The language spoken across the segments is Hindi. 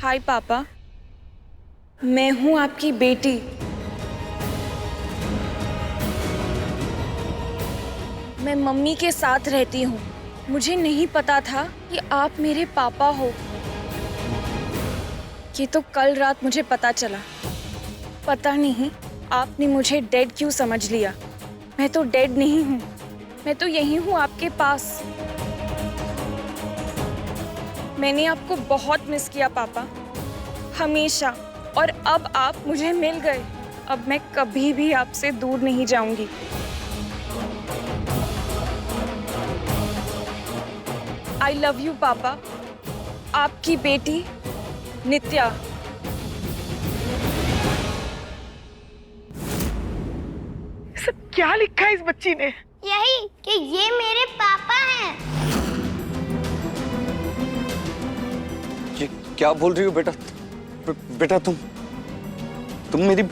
हाय पापा, मैं हूँ आपकी बेटी। मैं मम्मी के साथ रहती हूँ। मुझे नहीं पता था कि आप मेरे पापा हो। ये तो कल रात मुझे पता चला। पता नहीं आपने मुझे डेड क्यों समझ लिया। मैं तो डेड नहीं हूँ, मैं तो यही हूँ आपके पास। मैंने आपको बहुत मिस किया पापा, हमेशा। और अब आप मुझे मिल गए। अब मैं कभी भी आपसे दूर नहीं जाऊंगी। आई लव यू पापा। आपकी बेटी नित्या। सब क्या लिखा है इस बच्ची ने? यही कि ये मेरे पापा हैं। ये क्या बोल रही हो बेटा? बेटा तुम मेरी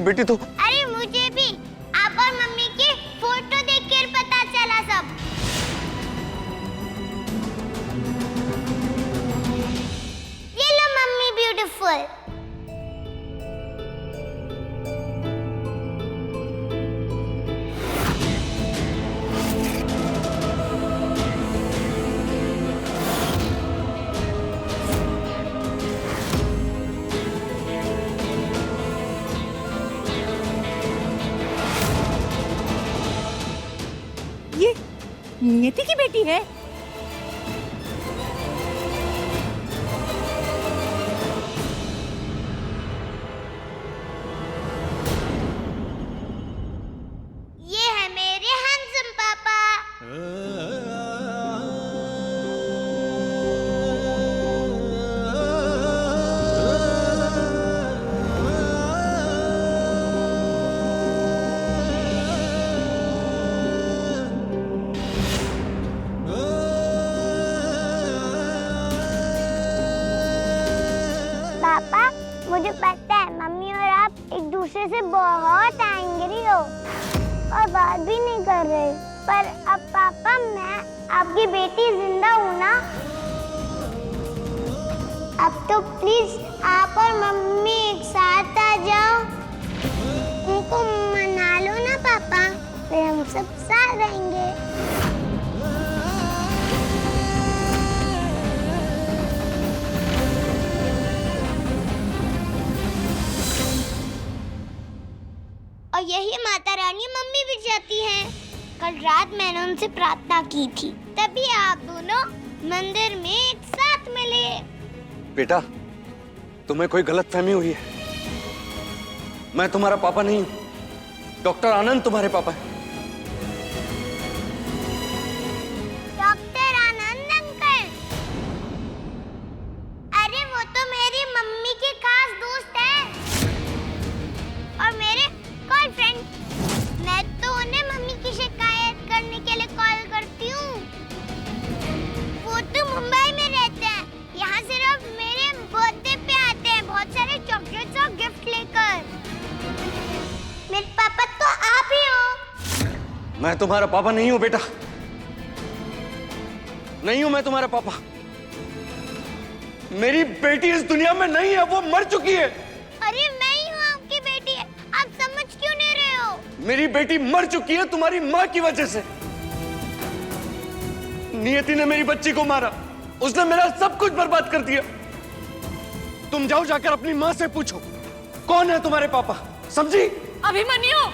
बेटी तो। अरे मुझे भी आप और मम्मी की फोटो देखकर पता चला सब। ये लो मम्मी ब्यूटीफुल। ये नियति की बेटी है? ये है मेरे हैंडसम पापा। पापा, मुझे पता है मम्मी और आप एक दूसरे से बहुत एंग्री हो और बात भी नहीं कर रहे, पर अब पापा मैं आपकी बेटी जिंदा हूँ ना। अब तो प्लीज आप और मम्मी एक साथ आ जाओ। उनको मना लो ना पापा, फिर हम सब साथ रहेंगे। और यही माता रानी मम्मी भी चाहती हैं। कल रात मैंने उनसे प्रार्थना की थी, तभी आप दोनों मंदिर में एक साथ मिले। बेटा तुम्हें कोई गलतफहमी हुई है। मैं तुम्हारा पापा नहीं हूँ, डॉक्टर आनंद तुम्हारे पापा हैं। डॉक्टर आनंद अंकल? अरे वो तो मेरी मम्मी के खास दोस्त हैं और मेरे गर्लफ्रेंड। मैं तो उन्हें मम्मी की शिकायत करने के लिए कॉल करती हूँ। वो तो मुंबई में रहते हैं, यहाँ सिर्फ मेरे बर्थडे पे आते हैं, बहुत सारे चॉकलेट्स और गिफ्ट लेकर। मेरे पापा तो आप ही हो। मैं तुम्हारा पापा नहीं हूँ बेटा, नहीं हूँ मैं तुम्हारा पापा। मेरी बेटी इस दुनिया में नहीं है, वो मर चुकी है। अरे मैं ही हूँ आपकी बेटी, आप समझ क्यों नहीं रहे हो? मेरी बेटी मर चुकी है तुम्हारी माँ की वजह से। नियति ने मेरी बच्ची को मारा, उसने मेरा सब कुछ बर्बाद कर दिया। तुम जाओ जाकर अपनी माँ से पूछो कौन है तुम्हारे पापा, समझी? अभिमन्यु!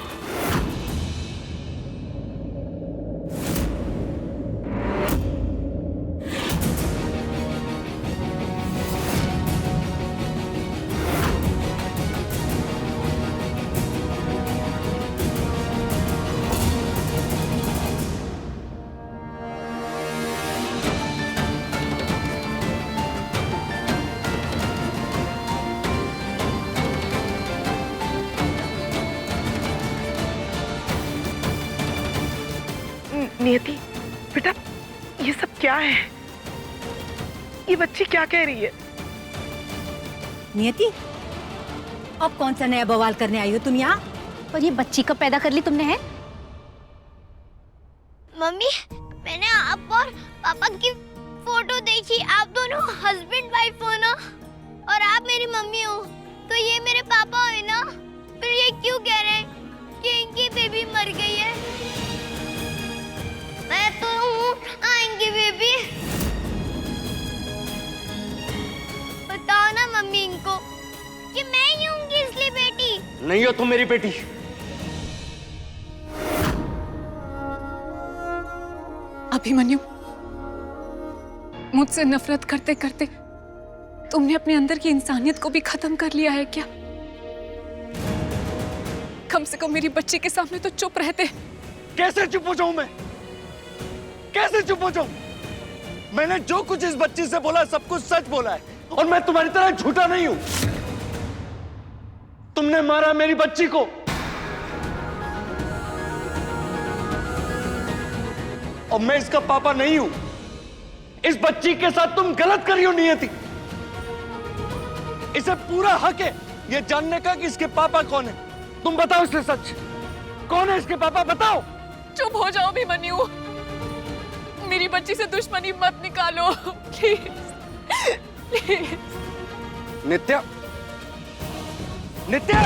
नियति बेटा, ये सब क्या है? ये बच्ची क्या कह रही है? नियति, अब कौन सा नया बवाल करने आई हो तुम यहाँ? और ये बच्ची कब पैदा कर ली तुमने? है मम्मी, मैंने आप और पापा की फोटो देखी, आप दोनों हस्बैंड वाइफ हो ना, और आप मेरी मम्मी हो, तो ये मेरे पापा हुए ना। फिर ये क्यों कह रहे हैं कि इनकी बेबी मर गई है? मैं तो हूँ आएंगी बेबी। बताओ ना मम्मी इनको कि मैं ही हूँगी इसलिए बेटी। नहीं हो तुम मेरी बेटी। अभिमन्यु, मुझसे नफरत करते करते तुमने अपने अंदर की इंसानियत को भी खत्म कर लिया है क्या? कम से कम मेरी बच्ची के सामने तो चुप रहते। कैसे चुप हो जाऊं मैं? कैसे चुप हो जाऊं? मैंने जो कुछ इस बच्ची से बोला सब कुछ सच बोला है, और मैं तुम्हारी तरह झूठा नहीं हूं। तुमने मारा मेरी बच्ची को, और मैं इसका पापा नहीं हूं। इस बच्ची के साथ तुम गलत कर रही हो नियति। इसे पूरा हक है ये जानने का कि इसके पापा कौन है। तुम बताओ इसे सच, कौन है इसके पापा? बताओ। चुप हो जाओ अभिमन्यु, मेरी बच्ची से दुश्मनी मत निकालो प्लीज प्लीज। नित्या, नित्या,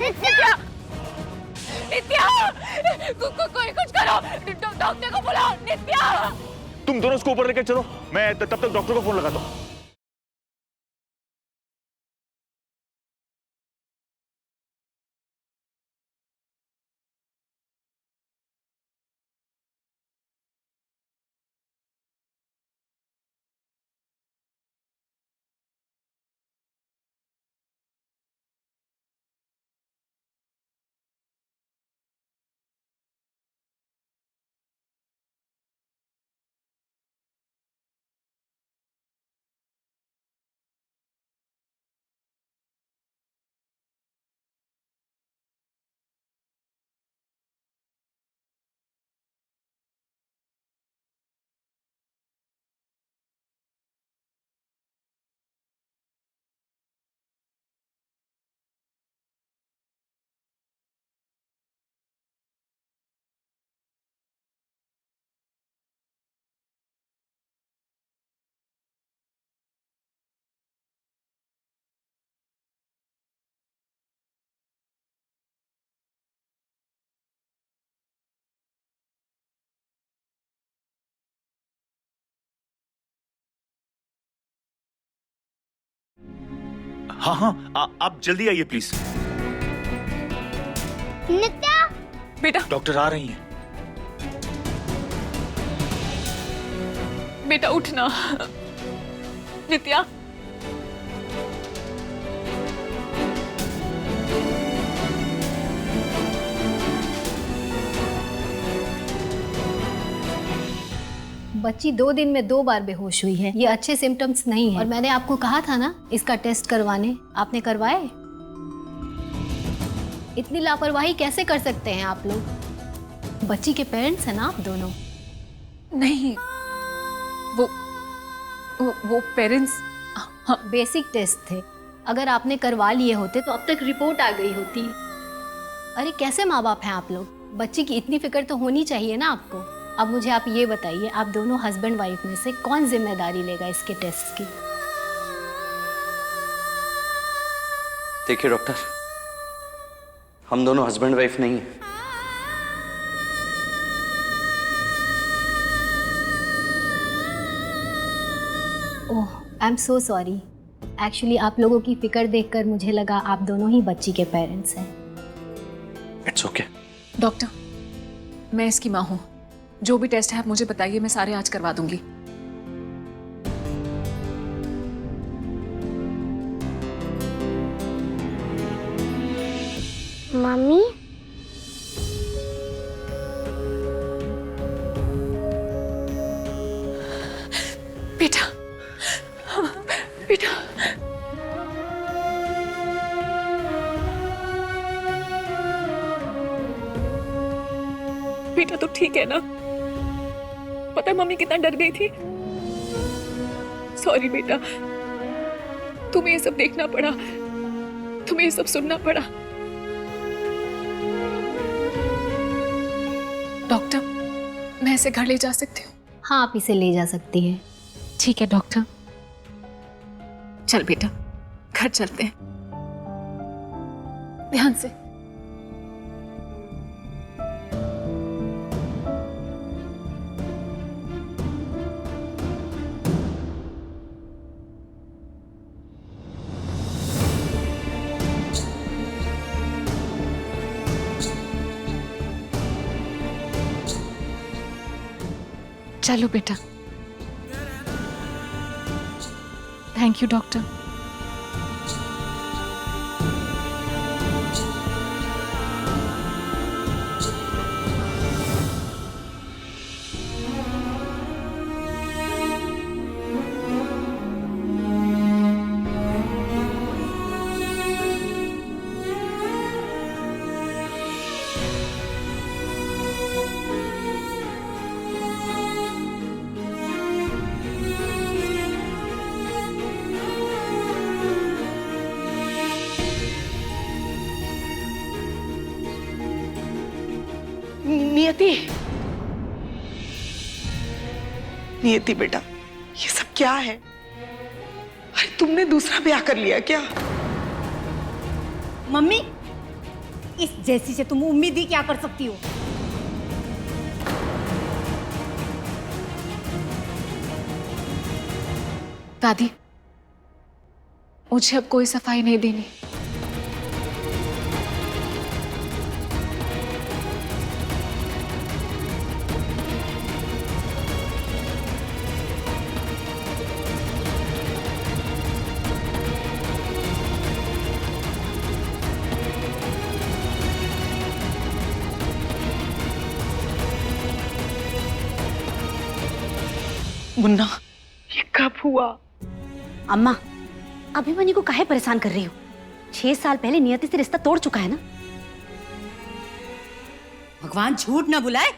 नित्या, नित्या, कोई कुछ करो, डॉक्टर को बुलाओ। नित्या, तुम दोनों उसको ऊपर लेकर चलो, मैं तब तक डॉक्टर को फोन लगाता हूँ। हाँ हाँ, आप जल्दी आइए प्लीज। नित्या, बेटा, डॉक्टर आ रही हैं। बेटा उठना। नित्या, बच्ची 2 दिन में 2 बार बेहोश हुई है। ये अच्छे सिम्टम्स नहीं है। और मैंने आपको कहा था ना इसका टेस्ट करवाने, आपने करवाए? इतनी लापरवाही कैसे कर सकते हैं आप लोग? बच्ची के पेरेंट्स हैं ना आप दोनों। नहीं, वो पेरेंट्स। हाँ, बेसिक टेस्ट थे, अगर आपने करवा लिए होते तो अब तक रिपोर्ट आ गई होती। अरे कैसे माँ बाप हैं आप लोग? बच्ची की इतनी फिक्र तो होनी चाहिए ना आपको। अब मुझे आप ये बताइए, आप दोनों हस्बैंड वाइफ में से कौन जिम्मेदारी लेगा इसके टेस्ट की? देखिए डॉक्टर, हम दोनों हस्बैंड वाइफ नहीं हैं। Oh, I am so sorry. Actually आप लोगों की फिक्र देखकर मुझे लगा आप दोनों ही बच्ची के पेरेंट्स हैं। It's okay. डॉक्टर, मैं इसकी माँ हूँ। जो भी टेस्ट है आप मुझे बताइए, मैं सारे आज करवा दूंगी। मम्मी, बेटा, बेटा, बेटा तो ठीक है ना? पता है मम्मी कितना डर गई थी। सॉरी बेटा, तुम्हें ये सब देखना पड़ा, तुम्हें ये सब सुनना पड़ा। डॉक्टर, मैं इसे घर ले जा सकती हूँ? हाँ, आप इसे ले जा सकती हैं। ठीक है डॉक्टर, चल बेटा घर चलते हैं, ध्यान से। चलो बेटा। Thank you doctor. नियति, नियति बेटा, ये सब क्या है? अरे तुमने दूसरा ब्याह कर लिया क्या? मम्मी, इस जैसी से तुम उम्मीद ही क्या कर सकती हो? दादी, मुझे अब कोई सफाई नहीं देनी। मुन्ना, ये कब हुआ? अम्मा, अभिमन्यु को काहे परेशान कर रही हो? 6 साल पहले नियति से रिश्ता तोड़ चुका है ना। भगवान झूठ ना बुलाए।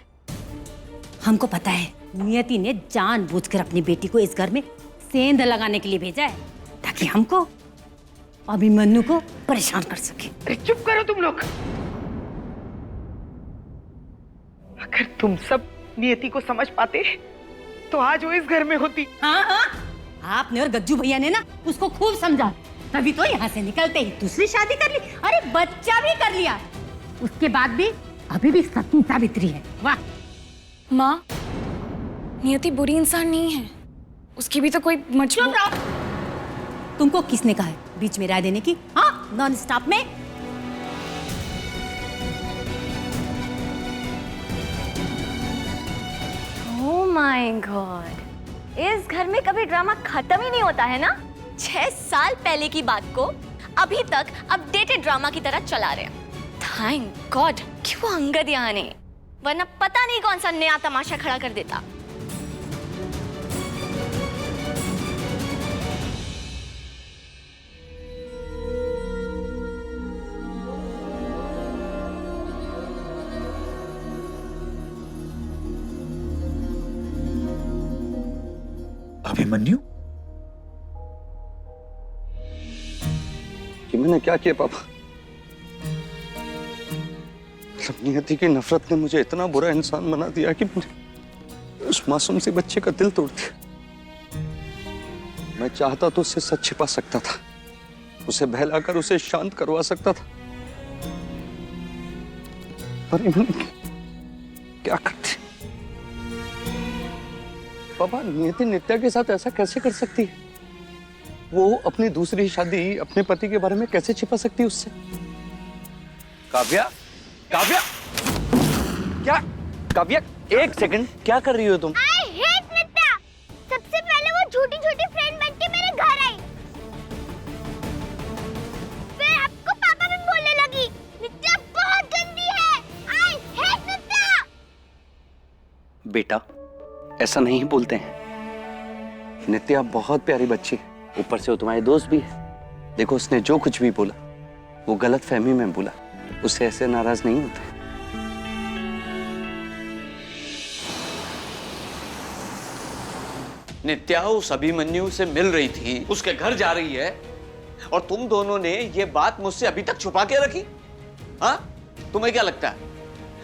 हमको पता है नियति ने जानबूझकर अपनी बेटी को इस घर में सेंध लगाने के लिए भेजा है, ताकि हमको अभिमन्यु को परेशान कर सके। अरे चुप करो तुम लोग। अगर तुम सब नियति को समझ पाते तो आज वो इस घर में होती। हाँ हाँ, आपने और गज्जू भैया ने ना उसको खूब समझा, तभी तो यहाँ से निकलते ही दूसरी शादी कर ली। अरे बच्चा भी कर लिया, उसके बाद भी अभी भी सती सावित्री है। वाह माँ, नियति बुरी इंसान नहीं है, उसकी भी तो कोई मजबूर। तुमको किसने कहा है बीच में राय देने की? हाँ, नॉन स्टॉप में। ओह माय गॉड, इस घर में कभी ड्रामा खत्म ही नहीं होता है ना। 6 साल पहले की बात को अभी तक अपडेटेड ड्रामा की तरह चला रहे हैं। थैंक गॉड कि वो अंगद यहाँ नहीं, वरना पता नहीं कौन सा नया तमाशा खड़ा कर देता। अभिमन्यु, कि मैंने क्या किया पापा? नियति की नफरत ने मुझे इतना बुरा इंसान बना दिया कि मैंने उस मासूम से बच्चे का दिल तोड़ दिया। मैं चाहता तो उससे सच छिपा सकता था, उसे बहलाकर उसे शांत करवा सकता था, पर मैंने क्या कर दिया? पापा, नियति नित्या के साथ ऐसा कैसे कर सकती है? वो अपनी दूसरी शादी अपने पति के बारे में कैसे छिपा सकती है उससे? काव्या, काव्या, क्या? काव्या, एक सेकंड, क्या कर रही हो तुम? I hate नित्या। सबसे पहले वो झूठी झूठी फ्रेंड बन के मेरे घर आई, फिर आपको पापा भी बोलने लगी नित्या बहुत गंदी है। I hate नित्या। बेटा, ऐसा नहीं बोलते हैं। नित्या बहुत प्यारी बच्ची है, ऊपर से वो तुम्हारी दोस्त भी है। देखो, उसने जो कुछ भी बोला वो गलत फहमी में बोला, उससे ऐसे नाराज नहीं होते। नित्या उस अभिमन्यु से मिल रही थी, उसके घर जा रही है, और तुम दोनों ने ये बात मुझसे अभी तक छुपा के रखी। हाँ, तुम्हें क्या लगता है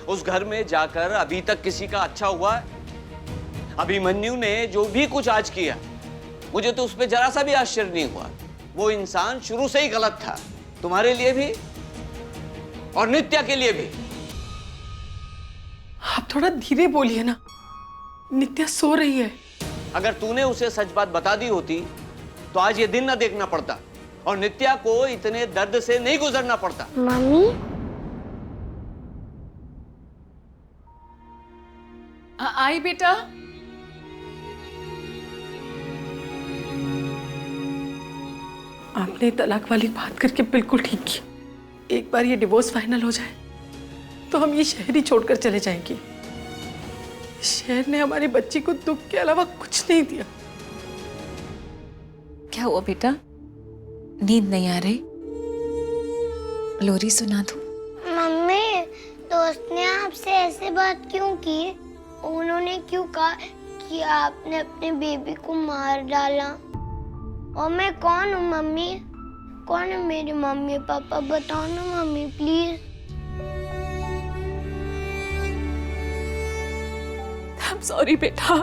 उस घर में जाकर अभी तक किसी का अच्छा हुआ है? अभिमन्यु ने जो भी कुछ आज किया, मुझे तो उस पर जरा सा भी आश्चर्य नहीं हुआ। वो इंसान शुरू से ही गलत था, तुम्हारे लिए भी और नित्या के लिए भी। आप थोड़ा धीरे बोलिए ना, नित्या सो रही है। अगर तूने उसे सच बात बता दी होती तो आज ये दिन ना देखना पड़ता और नित्या को इतने दर्द से नहीं गुजरना पड़ता। मम्मी, आई बेटा। आपने तलाक वाली बात करके बिल्कुल ठीक किया। एक बार ये डिवोर्स फाइनल हो जाए तो हम ये शहर ही छोड़कर चले जाएंगे। इस शहर ने हमारी बच्ची को दुख के अलावा कुछ नहीं दिया। क्या हुआ बेटा, नींद नहीं आ रही? लोरी सुना दूं? मम्मी, दोस्त ने आपसे ऐसे बात क्यों की? उन्होंने क्यों कहा कि आपने अपने बेबी को मार डाला? और मैं कौन हूँ मम्मी? कौन है मेरे मम्मी पापा? बताओ ना मम्मी प्लीज। I'm sorry बेटा,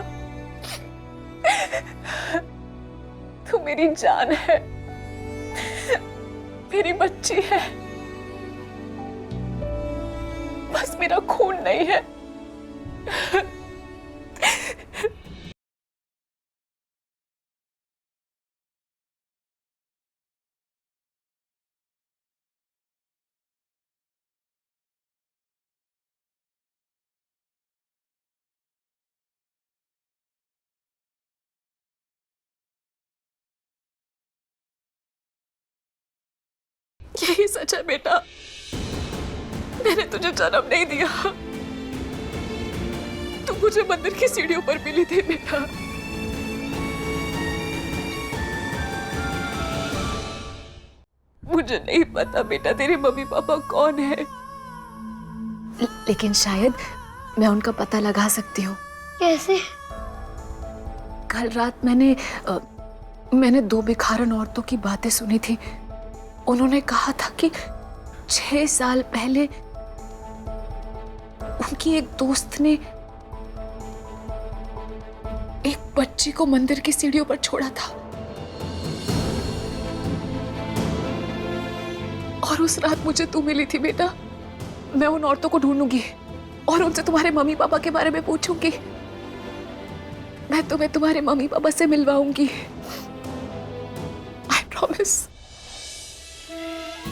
तू मेरी जान है, मेरी बच्ची है, बस मेरा खून नहीं है। यही सच है बेटा, मैंने तुझे जन्म नहीं दिया, तू मुझे मंदिर की सीढ़ियों पर मिली थी बेटा। मुझे नहीं पता बेटा तेरे मम्मी पापा कौन है, लेकिन शायद मैं उनका पता लगा सकती हूँ। कैसे? कल रात मैंने दो भिखारन औरतों की बातें सुनी थी। उन्होंने कहा था कि 6 साल पहले उनकी एक दोस्त ने एक बच्ची को मंदिर की सीढ़ियों पर छोड़ा था और उस रात मुझे तू मिली थी बेटा। मैं उन औरतों को ढूंढूंगी और उनसे तुम्हारे मम्मी पापा के बारे में पूछूंगी। मैं तुम्हें तुम्हारे मम्मी पापा से मिलवाऊंगी, आई प्रॉमिस।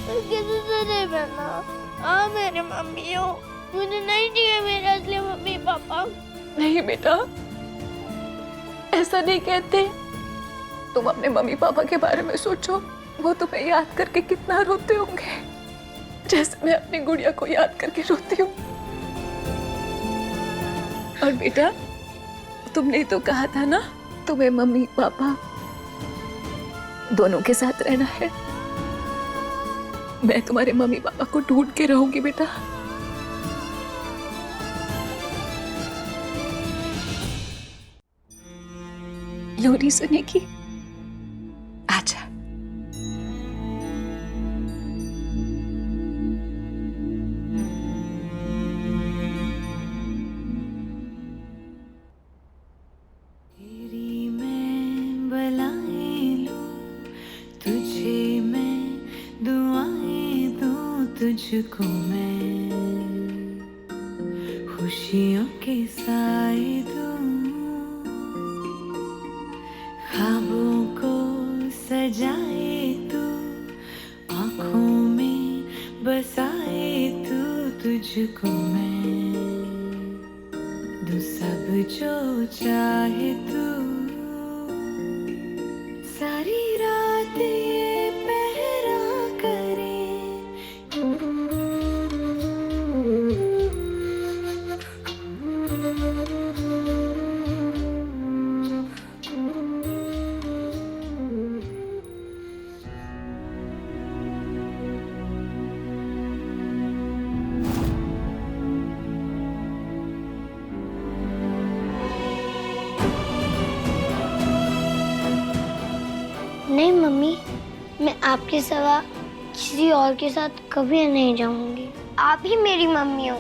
किसी से नहीं मिलना। हाँ मेरे मम्मी हो, मुझे नहीं चाहिए मेरे असली मम्मी पापा। नहीं बेटा, ऐसा नहीं कहते। तुम अपने मम्मी पापा के बारे में सोचो, वो तुम्हें याद करके कितना रोते होंगे, जैसे मैं अपनी गुड़िया को याद करके रोती हूँ। और बेटा, तुमने तो कहा था ना तुम्हें मम्मी पापा दोनों के साथ रहना है। मैं तुम्हारे मम्मी पापा को ढूंढ के रहूंगी बेटा। लोरी सुनेगी? आजा। तेरी मैं बलाएं लूं, तुझे मैं दुआएं दूं, तुझको मैं खुशियों के साए दूं, ख्वाबों को सजाए तू, आँखों में बसाए तू, तुझको मैं दूं सब जो चाहे तू। सारी रात ये पहरा करे, नहीं मम्मी, मैं आपके सिवा किसी और के साथ कभी नहीं जाऊंगी। आप ही मेरी मम्मी हो।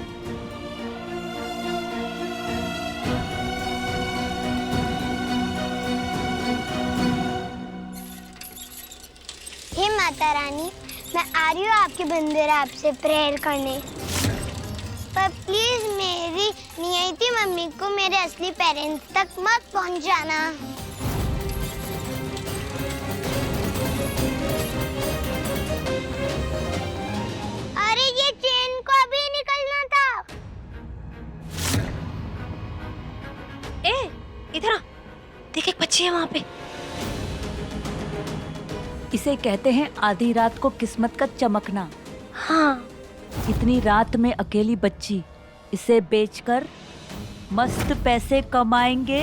माता रानी, मैं आ रही हूँ आपके मंदिर आपसे प्रेयर करने, पर प्लीज मेरी नियति मम्मी को मेरे असली पेरेंट्स तक मत पहुँचाना। अरे ये चेन को अभी निकलना था। ए, इधर आ, देख एक बच्ची है वहाँ पे। इसे कहते हैं आधी रात को किस्मत का चमकना। हाँ, इतनी रात में अकेली बच्ची, इसे बेचकर मस्त पैसे कमाएंगे।